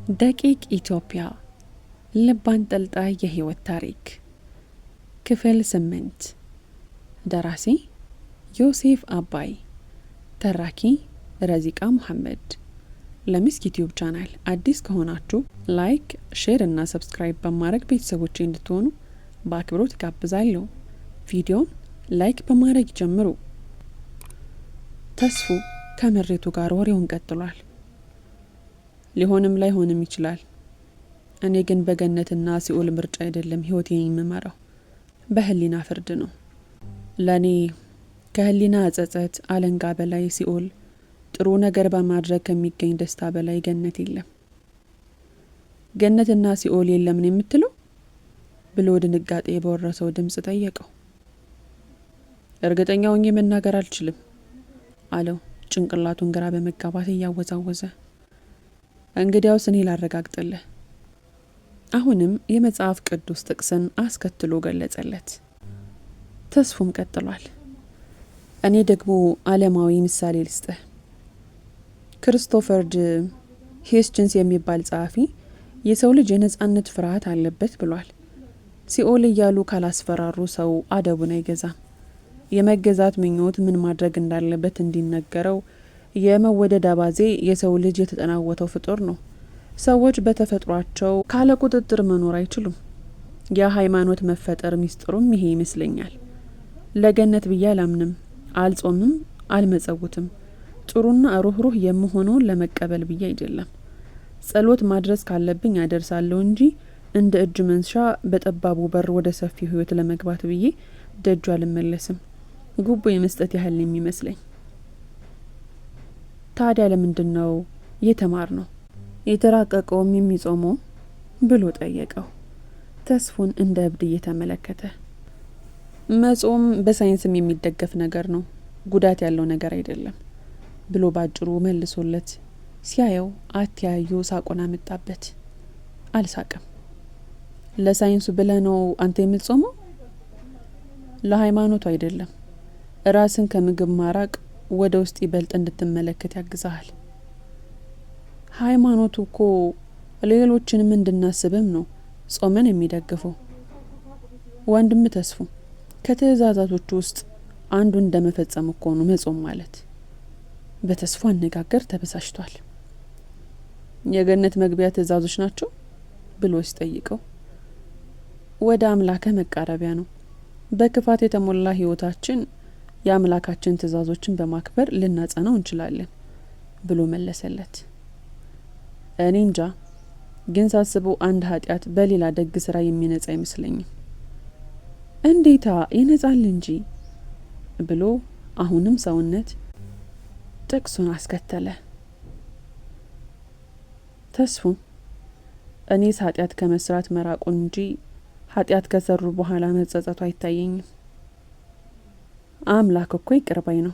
ደቂቅ ኢትዮጵያ ልብ አንጠልጣይ የህይወት ታሪክ ክፍል 8 ደራሲ ዮሴፍ አባይ ተራኪ ረዚቃ መሐመድ ለሚስክ ዩቲዩብ ቻናል አዲስ ከሆናችሁ ላይክ ሼር እና ሰብስክራይብ በማድረግ ቤተሰቦቼ እንድትሆኑ በአክብሮት ጋብዛለሁ። ቪዲዮን ላይክ በማድረግ ጀምሩ። ተስፉ ከመሬቱ ጋር ወሬውን ቀጥሏል። ሊሆንም ላይሆንም ይችላል። እኔ ግን በገነትና ሲኦል ምርጫ አይደለም ህይወቴን የምመራው፣ በህሊና ፍርድ ነው። ለኔ ከህሊና ጸጸት አለንጋ በላይ ሲኦል፣ ጥሩ ነገር በማድረግ ከሚገኝ ደስታ በላይ ገነት የለም። ገነትና ሲኦል የለም ነው የምትለው ብሎ ድንጋጤ በወረሰው ድምጽ ጠየቀው። እርግጠኛ ሆኜ መናገር አልችልም አለው ጭንቅላቱን ግራ በመጋባት እያወዛወዘ። እንግዲያውስ እኔ ላረጋግጥልህ። አሁንም የመጽሐፍ ቅዱስ ጥቅስን አስከትሎ ገለጸለት። ተስፉም ቀጥሏል። እኔ ደግሞ ዓለማዊ ምሳሌ ልስጥህ። ክሪስቶፈር ሂስችንስ የሚባል ጸሐፊ የሰው ልጅ የነጻነት ፍርሃት አለበት ብሏል። ሲኦል እያሉ ካላስፈራሩ ሰው አደቡን አይገዛም። የመገዛት ምኞት ምን ማድረግ እንዳለበት እንዲነገረው የመወደድ አባዜ የሰው ልጅ የተጠናወተው ፍጡር ነው። ሰዎች በተፈጥሯቸው ካለ ቁጥጥር መኖር አይችሉም። የሃይማኖት መፈጠር ሚስጥሩም ይሄ ይመስለኛል። ለገነት ብዬ አላምንም፣ አልጾምም፣ አልመጸውትም። ጥሩና ሩህሩህ የምሆነውን ለመቀበል ብዬ አይደለም። ጸሎት ማድረስ ካለብኝ አደርሳለሁ እንጂ እንደ እጅ መንሻ በጠባቡ በር ወደ ሰፊው ህይወት ለመግባት ብዬ ደጁ አልመለስም። ጉቦ የመስጠት ያህል የሚመስለኝ። ታዲያ ለምንድን ነው የተማር ነው የተራቀቀውም የሚጾመው ብሎ ጠየቀው። ተስፉን እንደ እብድ እየተመለከተ መጾም በሳይንስም የሚደገፍ ነገር ነው፣ ጉዳት ያለው ነገር አይደለም ብሎ ባጭሩ መልሶለት ሲያየው አትያዩ ሳቁን አመጣበት። አልሳቅም። ለሳይንሱ ብለህ ነው አንተ የምትጾመው? ለሃይማኖቱ አይደለም። ራስን ከምግብ ማራቅ ወደ ውስጥ ይበልጥ እንድትመለከት ያግዛሃል። ሃይማኖቱ እኮ ሌሎችንም እንድናስብም ነው ጾምን የሚደግፈው። ወንድም ተስፉ ከትእዛዛቶቹ ውስጥ አንዱ እንደመፈጸም እኮ ነው መጾም ማለት። በተስፉ አነጋገር ተበሳጭቷል። የገነት መግቢያ ትእዛዞች ናቸው ብሎ ሲጠይቀው ወደ አምላከ መቃረቢያ ነው። በክፋት የተሞላ ህይወታችን የአምላካችን ትእዛዞችን በማክበር ልናጸናው እንችላለን ብሎ መለሰለት። እኔ እንጃ፣ ግን ሳስበው አንድ ኃጢአት በሌላ ደግ ስራ የሚነጻ አይመስለኝም። እንዴታ ይነጻል እንጂ ብሎ አሁንም ሰውነት ጥቅሱን አስከተለ። ተስፉ እኔስ ኃጢአት ከመስራት መራቁን እንጂ ኃጢአት ከሰሩ በኋላ መጸጸቱ አይታየኝም። አምላክ እኮ ይቅር ባይ ነው።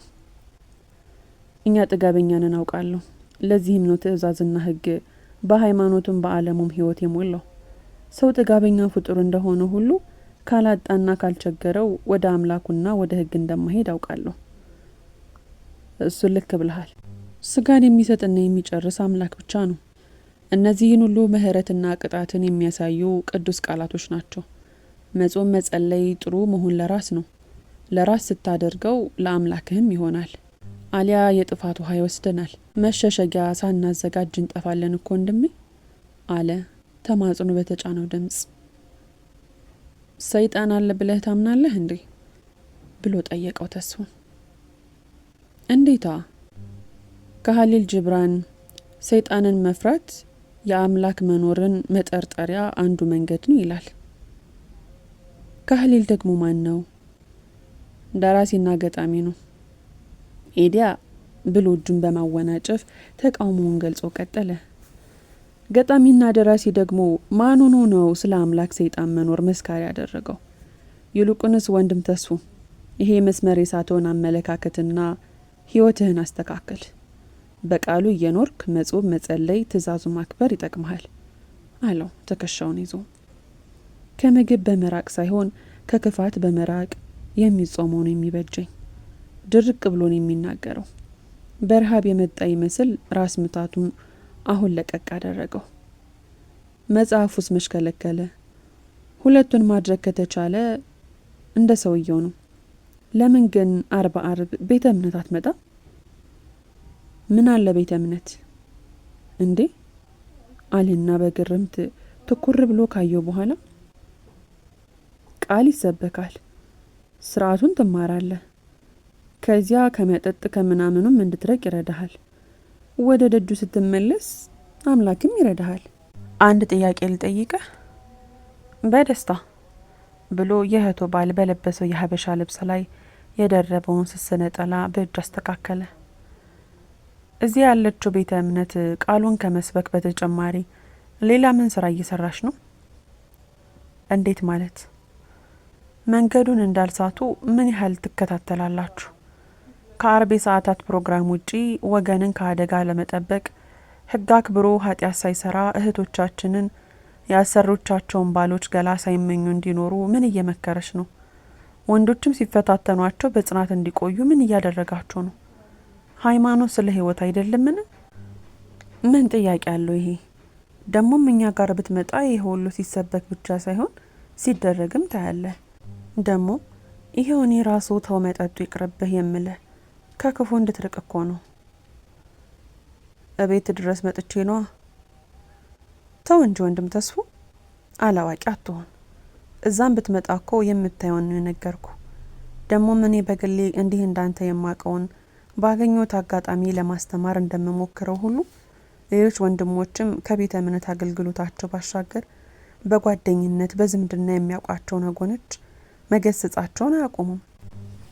እኛ ጥጋበኛ ነን አውቃለሁ። ለዚህም ነው ትእዛዝና ህግ በሃይማኖቱም በዓለሙም ህይወት የሞላው። ሰው ጥጋበኛ ፍጡር እንደሆነ ሁሉ ካላጣና ካልቸገረው ወደ አምላኩና ወደ ህግ እንደማይሄድ አውቃለሁ። እሱ ልክ ብለሃል። ስጋን የሚሰጥና የሚጨርስ አምላክ ብቻ ነው። እነዚህን ሁሉ ምህረትና ቅጣትን የሚያሳዩ ቅዱስ ቃላቶች ናቸው። መጾም መጸለይ ጥሩ መሆን ለራስ ነው። ለራስ ስታደርገው ለአምላክህም ይሆናል። አሊያ የጥፋት ውሃ ይወስደናል። መሸሸጊያ ሳናዘጋጅ እንጠፋለን እኮ ወንድሜ አለ ተማጽኖ በተጫነው ድምጽ። ሰይጣን አለ ብለህ ታምናለህ እንዴ ብሎ ጠየቀው ተስፉ። እንዴታ? ከሀሊል ጅብራን ሰይጣንን መፍራት የአምላክ መኖርን መጠርጠሪያ አንዱ መንገድ ነው ይላል። ከሀሊል ደግሞ ማን ነው? ደራሲና ገጣሚ ነው። ኤዲያ ብሎ እጁን በማወናጨፍ ተቃውሞውን ገልጾ ቀጠለ። ገጣሚና ደራሲ ደግሞ ማን ሆኖ ነው ስለ አምላክ ሰይጣን መኖር መስካሪ ያደረገው? ይልቁንስ ወንድም ተስፉ ይሄ መስመር የሳተውን አመለካከትና ህይወትህን አስተካክል። በቃሉ እየኖርክ መጾም መጸለይ ትእዛዙ ማክበር ይጠቅመሃል አለው ትከሻውን ይዞ። ከምግብ በመራቅ ሳይሆን ከክፋት በመራቅ የሚጾመው ነው የሚበጀኝ። ድርቅ ብሎን የሚናገረው በረሃብ የመጣ ይመስል ራስ ምታቱን አሁን ለቀቅ አደረገው። መጽሐፉስ መሽከለከለ? ሁለቱን ማድረግ ከተቻለ እንደ ሰውየው ነው። ለምን ግን አርብ ቤተ እምነት አትመጣ? ምን አለ ቤተ እምነት እንዴ አልና በግርምት ትኩር ብሎ ካየው በኋላ ቃል ይሰበካል፣ ስርዓቱን ትማራለህ፣ ከዚያ ከመጠጥ ከምናምኑም እንድትረቅ ይረዳሃል። ወደ ደጁ ስትመለስ አምላክም ይረዳሃል። አንድ ጥያቄ ልጠይቅህ? በደስታ ብሎ የእህቱ ባል በለበሰው የሀበሻ ልብስ ላይ የደረበውን ስስ ነጠላ በእጅ አስተካከለ። እዚህ ያለችው ቤተ እምነት ቃሉን ከመስበክ በተጨማሪ ሌላ ምን ስራ እየሰራሽ ነው? እንዴት ማለት? መንገዱን እንዳልሳቱ ምን ያህል ትከታተላላችሁ? ከአርብ ሰዓታት ፕሮግራም ውጪ ወገንን ከአደጋ ለመጠበቅ ሕግ አክብሮ ኃጢአት ሳይሰራ እህቶቻችንን ያሰሮቻቸውን ባሎች ገላ ሳይመኙ እንዲኖሩ ምን እየመከረች ነው? ወንዶችም ሲፈታተኗቸው በጽናት እንዲቆዩ ምን እያደረጋቸው ነው? ሃይማኖት ስለ ህይወት አይደለምን? ምን ጥያቄ አለው ይሄ? ደሞም እኛ ጋር ብትመጣ ይሄ ሁሉ ሲሰበክ ብቻ ሳይሆን ሲደረግም ታያለ። ደሞ ይሄው እኔ ራሱ ተው መጠጡ ይቅርብህ የምልህ ከክፉ እንድትርቅ እኮ ነው። እቤት ድረስ መጥቼ ነዋ። ተው እንጂ ወንድም ተስፉ፣ አላዋቂ አትሆን። እዛም ብትመጣ እኮ የምታየውን ነው የነገርኩ። ደሞም እኔ በግሌ እንዲህ እንዳንተ የማቀውን ባገኘሁት አጋጣሚ ለማስተማር እንደምሞክረው ሁሉ ሌሎች ወንድሞችም ከቤተ እምነት አገልግሎታቸው ባሻገር በጓደኝነት በዝምድና የሚያውቋቸውን ወገኖች መገሰጻቸውን አያቆሙም።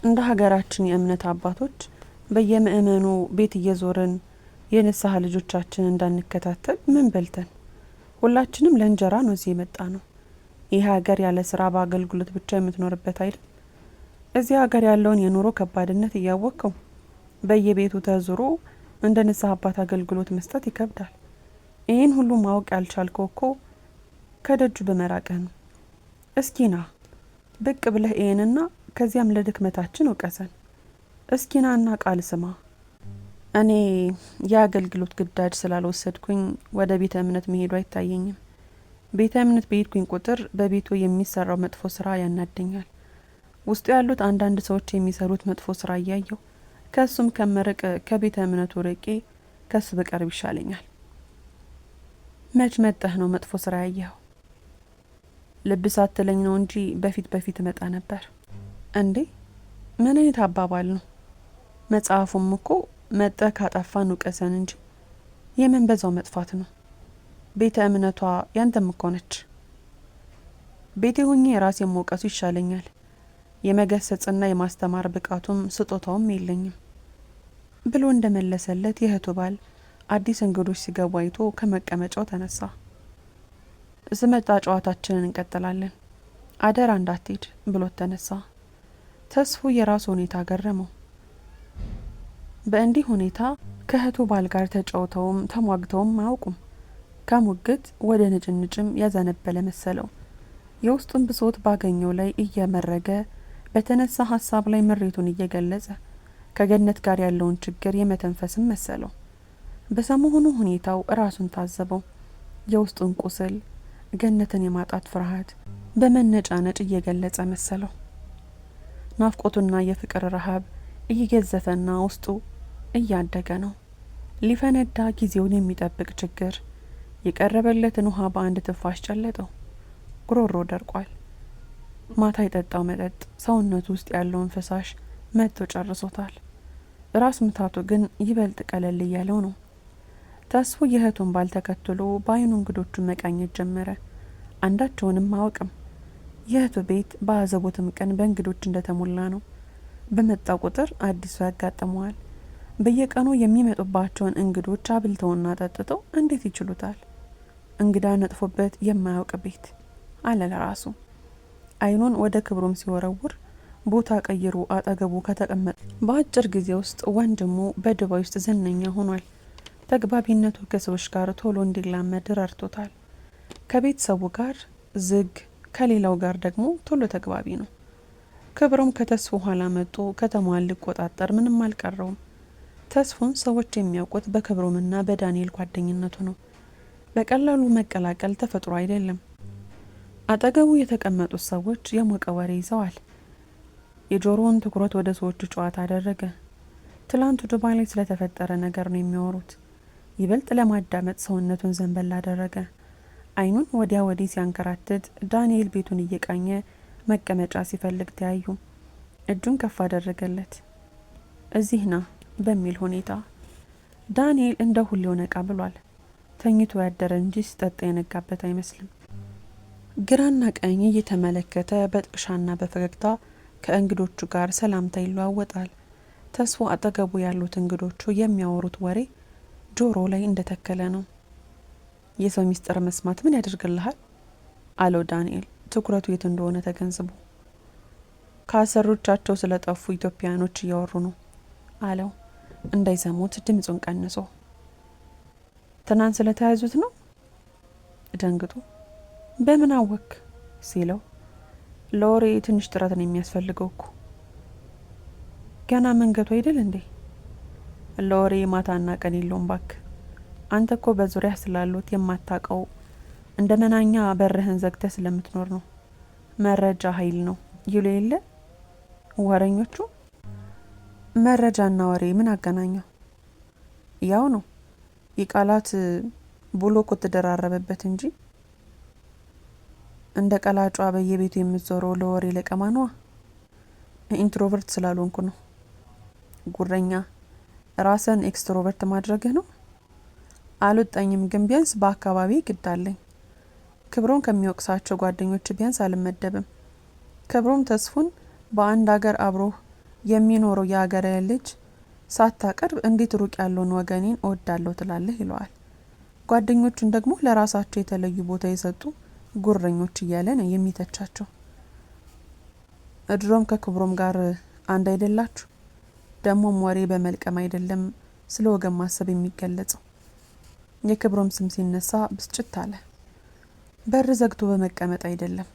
እንደ ሀገራችን የእምነት አባቶች በየምእመኑ ቤት እየዞርን የንስሐ ልጆቻችን እንዳንከታተል ምን በልተን? ሁላችንም ለእንጀራ ነው እዚህ የመጣ ነው። ይህ ሀገር ያለ ስራ በአገልግሎት ብቻ የምትኖርበት አይደል? እዚህ ሀገር ያለውን የኑሮ ከባድነት እያወቅከው በየቤቱ ተዝሮ እንደ ንስሐ አባት አገልግሎት መስጠት ይከብዳል። ይህን ሁሉ ማወቅ ያልቻልከው እኮ ከደጁ በመራቅህ ነው። እስኪና ብቅ ብለህ ይህንና ከዚያም ለድክመታችን እውቀሰን። እስኪና እና ቃል ስማ። እኔ የአገልግሎት ግዳጅ ስላልወሰድኩኝ ወደ ቤተ እምነት መሄዱ አይታየኝም። ቤተ እምነት በሄድኩኝ ቁጥር በቤቱ የሚሰራው መጥፎ ስራ ያናደኛል። ውስጡ ያሉት አንዳንድ ሰዎች የሚሰሩት መጥፎ ስራ እያየው ከሱም ከመረቅ ከቤተ እምነቱ ርቄ ከሱ በቀርብ ይሻለኛል። መች መጣህ ነው መጥፎ ስራ ያየኸው? ልብ ሳትለኝ ነው እንጂ በፊት መጣ ነበር። እንዴ ምን አይነት አባባል ነው? መጽሐፉም እኮ መጠህ ካጠፋን ውቀሰን እንጂ የመንበዛው መጥፋት ነው። ቤተ እምነቷ ያንተም እኮ ነች። ቤቴ ሆኜ የራሴን መውቀሱ ይሻለኛል። የመገሰጽና የማስተማር ብቃቱም ስጦታውም የለኝም ብሎ እንደመለሰለት የእህቱ ባል አዲስ እንግዶች ሲገቡ አይቶ ከመቀመጫው ተነሳ። ስመጣ ጨዋታችንን እንቀጥላለን፣ አደራ እንዳትሄድ ብሎት ተነሳ። ተስፉ የራሱ ሁኔታ ገረመው። በእንዲህ ሁኔታ ከእህቱ ባል ጋር ተጫውተውም ተሟግተውም አያውቁም። ከሙግት ወደ ንጭንጭም ያዘነበለ መሰለው። የውስጡን ብሶት ባገኘው ላይ እየመረገ በተነሳ ሀሳብ ላይ ምሬቱን እየገለጸ ከገነት ጋር ያለውን ችግር የመተንፈስም መሰለው። በሰሞኑ ሁኔታው ራሱን ታዘበው። የውስጡን ቁስል፣ ገነትን የማጣት ፍርሃት በመነጫነጭ እየገለጸ መሰለው። ናፍቆቱና የፍቅር ረሃብ እየገዘፈና ውስጡ እያደገ ነው። ሊፈነዳ ጊዜውን የሚጠብቅ ችግር የቀረበለትን ውሃ በአንድ ትንፋሽ ጨለጠው። ጉሮሮ ደርቋል። ማታ የጠጣው መጠጥ ሰውነቱ ውስጥ ያለውን ፈሳሽ መጥቶ ጨርሶታል። ራስ ምታቱ ግን ይበልጥ ቀለል እያለው ነው። ተስፉ የእህቱን ባል ተከትሎ በአይኑ እንግዶቹን መቃኘት ጀመረ። አንዳቸውንም አያውቅም። የእህቱ ቤት በአዘቦትም ቀን በእንግዶች እንደተሞላ ነው። በመጣ ቁጥር አዲሱ ያጋጥመዋል። በየቀኑ የሚመጡባቸውን እንግዶች አብልተውና ጠጥተው እንዴት ይችሉታል? እንግዳ ነጥፎበት የማያውቅ ቤት አለ ለራሱ። አይኑን ወደ ክብሩም ሲወረውር ቦታ ቀይሮ አጠገቡ ከተቀመጠ በአጭር ጊዜ ውስጥ ወንድሙ በዱባይ ውስጥ ዝነኛ ሆኗል። ተግባቢነቱ ከሰዎች ጋር ቶሎ እንዲላመድ ረድቶታል። ከቤተሰቡ ጋር ዝግ፣ ከሌላው ጋር ደግሞ ቶሎ ተግባቢ ነው። ክብሩም ከተስፉ ኋላ መጥቶ ከተማዋን ሊቆጣጠር ምንም አልቀረውም። ተስፉን ሰዎች የሚያውቁት በክብሩምና በዳንኤል ጓደኝነቱ ነው። በቀላሉ መቀላቀል ተፈጥሮ አይደለም። አጠገቡ የተቀመጡት ሰዎች የሞቀ ወሬ ይዘዋል። የጆሮውን ትኩረት ወደ ሰዎቹ ጨዋታ አደረገ። ትላንት ዱባይ ላይ ስለተፈጠረ ነገር ነው የሚያወሩት። ይበልጥ ለማዳመጥ ሰውነቱን ዘንበል አደረገ። አይኑን ወዲያ ወዲህ ሲያንከራትት ዳንኤል ቤቱን እየቃኘ መቀመጫ ሲፈልግ ተያዩ። እጁን ከፍ አደረገለት። እዚህ ና በሚል ሁኔታ። ዳንኤል እንደ ሁሌው ነቃ ብሏል። ተኝቶ ያደረ እንጂ ሲጠጣ የነጋበት አይመስልም። ግራና ቀኝ እየተመለከተ በጥቅሻና በፈገግታ ከእንግዶቹ ጋር ሰላምታ ይለዋወጣል። ተስፎ አጠገቡ ያሉት እንግዶቹ የሚያወሩት ወሬ ጆሮ ላይ እንደተከለ ነው። የሰው ሚስጥር መስማት ምን ያደርግልሃል? አለው ዳንኤል ትኩረቱ የት እንደሆነ ተገንዝቦ። ከአሰሮቻቸው ስለጠፉ ኢትዮጵያኖች እያወሩ ነው አለው እንዳይሰሙት ድምጹን ቀንሶ። ትናንት ስለተያዙት ነው? ደንግጦ በምን አወክ ሲለው ለወሬ ትንሽ ጥረት ነው የሚያስፈልገው እኮ። ገና መንገቱ አይደል እንዴ? ለወሬ ማታና ቀን የለውም ባክ። አንተ እኮ በዙሪያ ስላሉት የማታቀው እንደ መናኛ በርህን ዘግተህ ስለምትኖር ነው። መረጃ ኃይል ነው ይሉ የለ ወሬኞቹ። መረጃና ወሬ ምን አገናኘው? ያው ነው የቃላት ብሎክ ተደራረበበት እንጂ እንደ ቀላጯ በየቤቱ የምትዞረው ለወሬ ለቀማ ነዋ። ኢንትሮቨርት ስላልሆንኩ ነው። ጉረኛ ራስን ኤክስትሮቨርት ማድረግህ ነው። አልወጣኝም፣ ግን ቢያንስ በአካባቢ ግድ አለኝ። ክብሮም ከሚወቅሳቸው ጓደኞች ቢያንስ አልመደብም። ክብሮም ተስፉን በአንድ ሀገር አብሮ የሚኖረው የሀገር ልጅ ሳታቀርብ እንዴት ሩቅ ያለውን ወገኔን እወዳለሁ ትላለህ ይለዋል። ጓደኞቹን ደግሞ ለራሳቸው የተለዩ ቦታ የሰጡ ጉረኞች እያለ ነው የሚተቻቸው። እድሮም ከክብሮም ጋር አንድ አይደላችሁ? ደሞም ወሬ በመልቀም አይደለም ስለ ወገን ማሰብ የሚገለጸው። የክብሮም ስም ሲነሳ ብስጭት አለ። በር ዘግቶ በመቀመጥ አይደለም።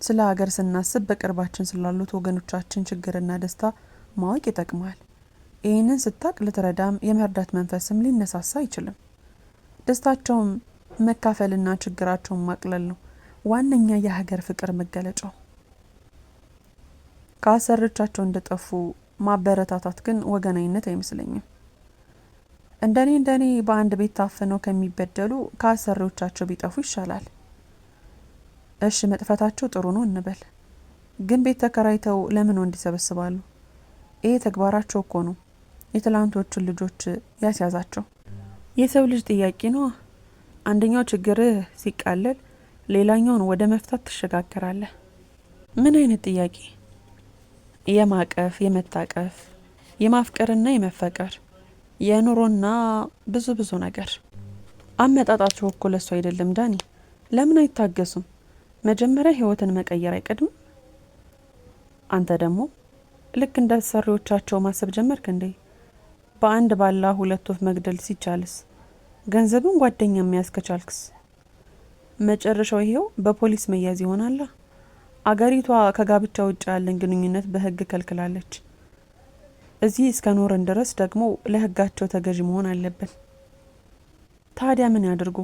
ስለ ሀገር ስናስብ በቅርባችን ስላሉት ወገኖቻችን ችግርና ደስታ ማወቅ ይጠቅማል። ይህንን ስታቅ ልትረዳም የመርዳት መንፈስም ሊነሳሳ አይችልም። ደስታቸውም መካፈልና ችግራቸውን ማቅለል ነው ዋነኛ የሀገር ፍቅር መገለጫው። ከአሰሪዎቻቸው እንደጠፉ ማበረታታት ግን ወገናዊነት አይመስለኝም። እንደኔ በአንድ ቤት ታፍነው ከሚበደሉ ከአሰሪዎቻቸው ቢጠፉ ይሻላል። እሺ መጥፋታቸው ጥሩ ነው እንበል፣ ግን ቤት ተከራይተው ለምን ወንድ ይሰበስባሉ? ይሄ ተግባራቸው እኮ ነው የትላንቶቹን ልጆች ያስያዛቸው። የሰው ልጅ ጥያቄ ነው። አንደኛው ችግርህ ሲቃለል ሌላኛውን ወደ መፍታት ትሸጋገራለህ። ምን አይነት ጥያቄ? የማቀፍ፣ የመታቀፍ፣ የማፍቀርና የመፈቀር፣ የኑሮና ብዙ ነገር። አመጣጣቸው እኮ ለሱ አይደለም ዳኒ። ለምን አይታገሱም? መጀመሪያ ህይወትን መቀየር አይቀድም? አንተ ደግሞ ልክ እንደ አሰሪዎቻቸው ማሰብ ጀመርክ እንዴ? በአንድ ባላ ሁለት ወፍ መግደል ሲቻልስ? ገንዘብን ጓደኛ የሚያዝ ከቻልክስ? መጨረሻው ይሄው በፖሊስ መያዝ ይሆናል። አገሪቷ ከጋብቻ ውጭ ያለን ግንኙነት በህግ ከልክላለች። እዚህ እስከ ኖርን ድረስ ደግሞ ለህጋቸው ተገዥ መሆን አለብን። ታዲያ ምን ያድርጉ?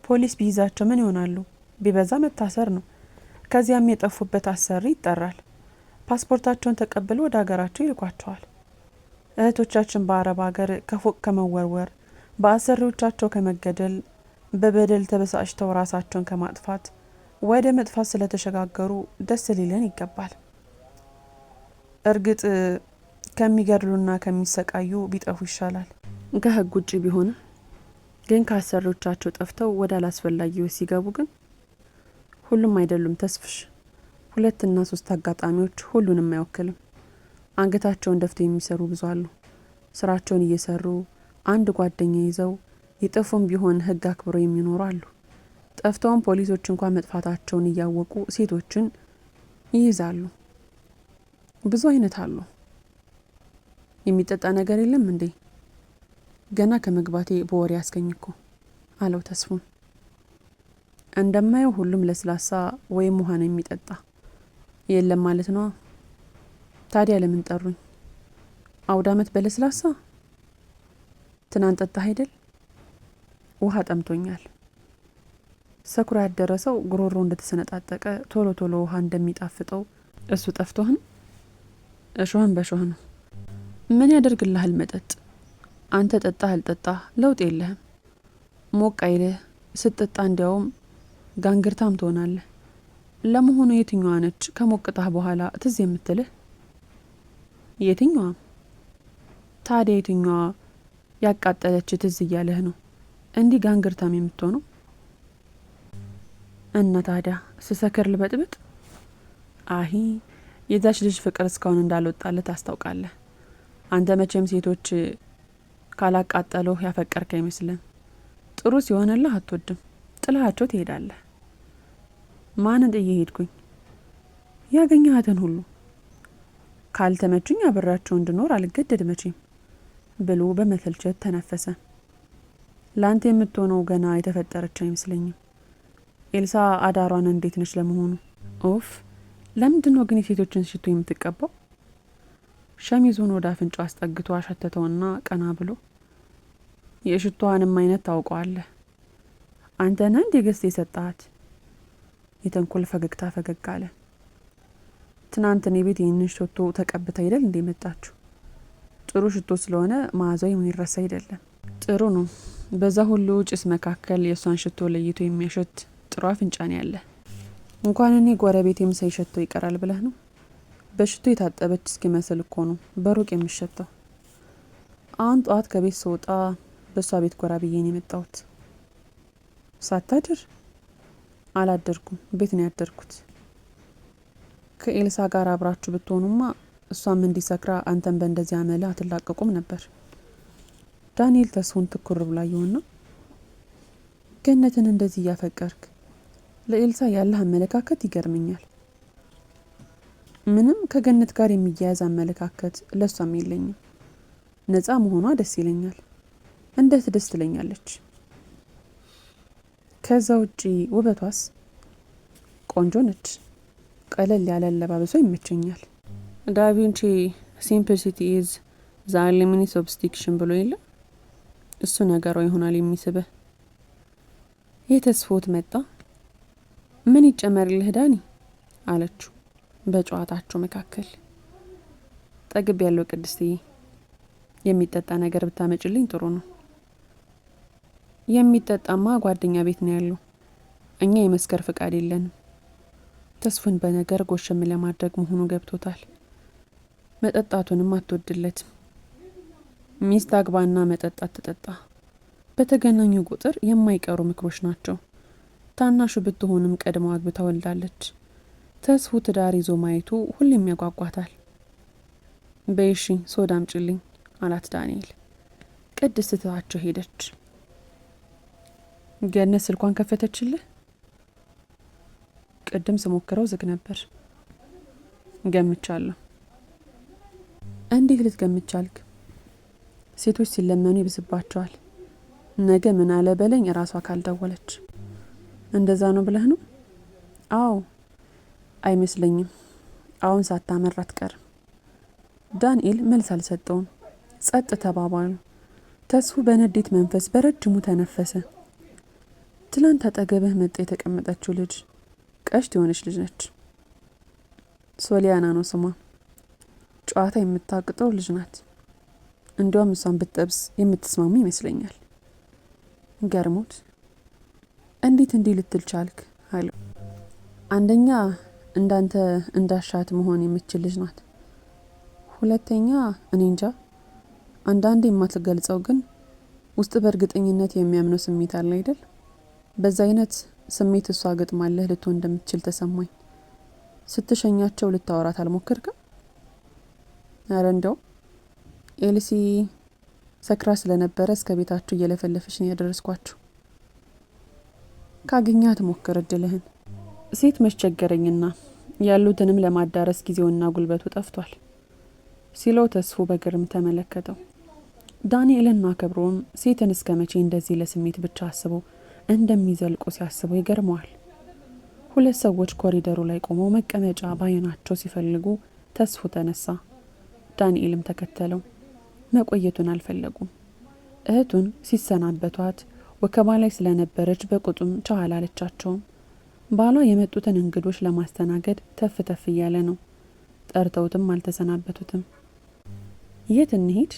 ፖሊስ ቢይዛቸው ምን ይሆናሉ? ቢበዛ መታሰር ነው። ከዚያም የጠፉበት አሰሪ ይጠራል። ፓስፖርታቸውን ተቀብለው ወደ ሀገራቸው ይልኳቸዋል። እህቶቻችን በአረብ ሀገር ከፎቅ ከመወርወር፣ በአሰሪዎቻቸው ከመገደል፣ በበደል ተበሳጭተው ራሳቸውን ከማጥፋት ወደ መጥፋት ስለተሸጋገሩ ደስ ሊለን ይገባል። እርግጥ ከሚገድሉና ከሚሰቃዩ ቢጠፉ ይሻላል። ከህግ ውጭ ቢሆን ግን ከአሰሪዎቻቸው ጠፍተው ወደ አላስፈላጊዎች ሲገቡ ግን ሁሉም አይደሉም ተስፍሽ። 2 እና 3 አጋጣሚዎች ሁሉንም አይወክልም። አንገታቸውን ደፍተው የሚሰሩ ብዙ አሉ። ስራቸውን እየሰሩ አንድ ጓደኛ ይዘው ይጠፉም ቢሆን ህግ አክብረው የሚኖሩ አሉ። ጠፍተውም ፖሊሶች እንኳን መጥፋታቸውን እያወቁ ሴቶችን ይይዛሉ። ብዙ አይነት አሉ። የሚጠጣ ነገር የለም እንዴ? ገና ከመግባቴ በወሬ ያስገኝኩ አለው ተስፉን። እንደማየው ሁሉም ለስላሳ ወይም ውሃ ነው የሚጠጣ። የለም ማለት ነው። ታዲያ ለምን ጠሩኝ? አውደ ዓመት በለስላሳ ትናንት ጠጣህ አይደል? ውሃ ጠምቶኛል ሰኩራ ያደረሰው ጉሮሮ እንደተሰነጣጠቀ ቶሎ ቶሎ ውሃ እንደሚጣፍጠው እሱ ጠፍቶህን? እሾህን በሾህ ነው። ምን ያደርግልሃል መጠጥ? አንተ ጠጣ አልጠጣ ለውጥ የለህም። ሞቅ አይልህ፣ ስትጠጣ እንዲያውም ጋንግርታም ትሆናለህ። ለመሆኑ የትኛዋ ነች ከሞቅጣህ በኋላ ትዝ የምትልህ? የትኛዋም? ታዲያ የትኛዋ ያቃጠለች ትዝ እያለህ ነው እንዲህ ጋንግርታም የምትሆነው? እና ታዲያ ስሰክር ልበጥብጥ? አሂ የዛች ልጅ ፍቅር እስካሁን እንዳልወጣለት ታስታውቃለህ። አንተ መቼም ሴቶች ካላቃጠለው ያፈቀርክ አይመስልም። ጥሩ ሲሆንልህ አትወድም፣ ጥላሃቸው ትሄዳለህ። ማንን ጥዬ ሄድኩኝ? ያገኘሃትን ሁሉ። ካልተመቹኝ አብራቸው እንድኖር አልገደድ መቼም ብሎ በመሰልቸት ተነፈሰ። ላንተ የምትሆነው ገና የተፈጠረች አይመስለኝም። ኤልሳ አዳሯን እንዴት ነች ለመሆኑ? ኦፍ ለምንድን ነው ግን የሴቶችን ሽቶ የምትቀባው? ሸሚዙን ወደ አፍንጫው አስጠግቶ አሸተተውና ቀና ብሎ የሽቶዋንም አይነት ታውቀዋለህ። አንተ ነህ እንዴ ገዝተህ የሰጣሃት? የተንኮል ፈገግታ ፈገግ አለ። ትናንት እኔ ቤት ይህንን ሽቶ ተቀብታ አይደል እንዴ መጣችሁ? ጥሩ ሽቶ ስለሆነ መዓዛው የሚረሳ አይደለም። ጥሩ ነው። በዛ ሁሉ ጭስ መካከል የእሷን ሽቶ ለይቶ የሚያሸት ጥሩ አፍንጫ ነው ያለ። እንኳን እኔ ጎረቤቴም ሳይሸተው ይቀራል ብለህ ነው? በሽቶ የታጠበች እስኪመስል እኮ ነው በሩቅ የሚሸተው። አሁን ጠዋት ከቤት ስወጣ በሷ ቤት ጎራ ብዬ ነው የመጣሁት። ሳታድር? አላደርኩም፣ ቤት ነው ያደርኩት። ከኤልሳ ጋር አብራችሁ ብትሆኑማ እሷም እንዲሰክራ አንተን በእንደዚህ አመለ አትላቀቁም ነበር። ዳንኤል ተስፋውን ትኩር ብላ ይሆንና ገነትን እንደዚህ እያፈቀርክ ለኤልሳ ያለህ አመለካከት ይገርመኛል። ምንም ከገነት ጋር የሚያያዝ አመለካከት ለሷም የለኝም። ነፃ መሆኗ ደስ ይለኛል፣ እንዴት ደስ ትለኛለች። ከዛ ውጪ ውበቷስ ቆንጆ ነች። ቀለል ያለ አለባበሷ ይመቸኛል። ዳቪንቺ ሲምፕሊሲቲ ኢዝ ዘ ኤሊሚኔት ኦብስቲክሽን ብሎ የለ እሱ ነገሯ ይሆናል የሚስብህ። የተስፎት መጣ። ምን ይጨመርልህ ዳኒ አለችው በጨዋታቸው መካከል። ጠግብ ያለው ቅድስትዬ፣ የሚጠጣ ነገር ብታመጭልኝ ጥሩ ነው። የሚጠጣማ ጓደኛ ቤት ነው ያለው። እኛ የመስከር ፍቃድ የለንም። ተስፉን በነገር ጎሸም ለማድረግ መሆኑ ገብቶታል። መጠጣቱንም አትወድለትም። ሚስት አግባና መጠጣት ትጠጣ። በተገናኙ ቁጥር የማይቀሩ ምክሮች ናቸው። ታናሹ ብትሆንም ቀድሞ አግብታ ወልዳለች። ተስፉ ትዳር ይዞ ማየቱ ሁሌም ያጓጓታል። በይሺ ሶዳ አምጪልኝ አላት ዳንኤል። ቅድስት ትታቸው ሄደች። ገነት ስልኳን ከፈተችልህ? ቅድም ስሞክረው ዝግ ነበር። ገምቻለሁ። እንዴት ልትገምቻልክ? ሴቶች ሲለመኑ ይብስባቸዋል። ነገ ምን አለ በለኝ ራሷ ካልደወለች። እንደዛ ነው ብለህ ነው? አዎ። አይመስለኝም። አሁን ሳታመራ አትቀርም። ዳንኤል መልስ አልሰጠውም። ጸጥ ተባባሉ። ተስፉ በንዴት መንፈስ በረጅሙ ተነፈሰ። ትላንት አጠገብህ መጣ የተቀመጠችው ልጅ ቀሽት የሆነች ልጅ ነች። ሶሊያና ነው ስሟ። ጨዋታ የምታቅጠው ልጅ ናት። እንዲያውም እሷን ብትጠብስ የምትስማሙ ይመስለኛል። ገርሞት እንዴት እንዲህ ልትል ቻልክ አለው። አንደኛ እንዳንተ እንዳሻት መሆን የምትችል ልጅ ናት። ሁለተኛ እኔ እንጃ አንዳንዴ የማትገልጸው ግን ውስጥ በእርግጠኝነት የሚያምነው ስሜት አለ አይደል? በዛ አይነት ስሜት እሷ ገጥማለህ ልትሆን እንደምትችል ተሰማኝ። ስትሸኛቸው ልታወራት አልሞከርክም? አረ እንደው ኤልሲ ሰክራ ስለነበረ እስከ ቤታችሁ እየለፈለፈች ነው ያደረስኳችሁ። ካገኛት ሞክር እድልህን። ሴት መቸገረኝና ያሉትንም ለማዳረስ ጊዜውና ጉልበቱ ጠፍቷል ሲለው ተስፉ በግርም ተመለከተው። ዳንኤልና ክብሮም ሴትን እስከ መቼ እንደዚህ ለስሜት ብቻ አስበው እንደሚዘልቁ ሲያስበው ይገርመዋል። ሁለት ሰዎች ኮሪደሩ ላይ ቆመው መቀመጫ ባይናቸው ሲፈልጉ ተስፉ ተነሳ። ዳንኤልም ተከተለው። መቆየቱን አልፈለጉም። እህቱን ሲሰናበቷት ወከባ ላይ ስለነበረች በቁጡም ቻው አላለቻቸውም። ባሏ የመጡትን እንግዶች ለማስተናገድ ተፍ ተፍ እያለ ነው። ጠርተውትም አልተሰናበቱትም። የት እንሂድ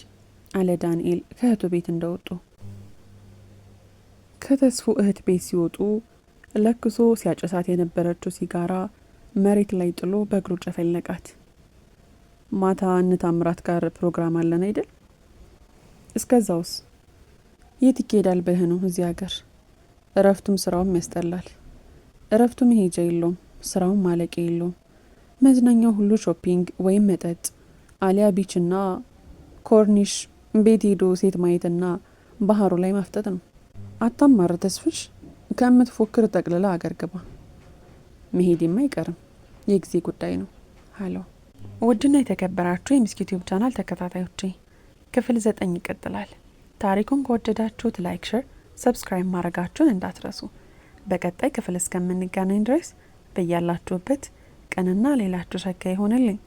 አለ ዳንኤል ከእህቱ ቤት እንደወጡ። ከተስፉ እህት ቤት ሲወጡ ለክሶ ሲያጨሳት የነበረችው ሲጋራ መሬት ላይ ጥሎ በእግሩ ጨፈለቃት። ማታ እንታምራት ጋር ፕሮግራም አለን አይደል? እስከዛውስ የት ይኬዳል ብለህ ነው? እዚህ ሀገር እረፍቱም ስራውም ያስጠላል። እረፍቱ መሄጃ የለውም፣ ስራውም ማለቂያ የለውም። መዝናኛው ሁሉ ሾፒንግ ወይም መጠጥ አሊያ ቢችና ኮርኒሽ ቤት ሄዶ ሴት ማየትና ባህሩ ላይ ማፍጠጥ ነው። አታማር ተስፍሽ፣ ከምትፎክር ጠቅልላ አገር ግባ። መሄድም አይቀርም፣ የጊዜ ጉዳይ ነው አለው። ውድና የተከበራችሁ የምስኪ ዩቲዩብ ቻናል ተከታታዮቼ ክፍል 9 ይቀጥላል። ታሪኩን ከወደዳችሁት ላይክ፣ ሼር፣ ሰብስክራይብ ማድረጋችሁን እንዳትረሱ። በቀጣይ ክፍል እስከምንገናኝ ድረስ በያላችሁበት ቀንና ሌላችሁ ሸጋ ይሆንልኝ።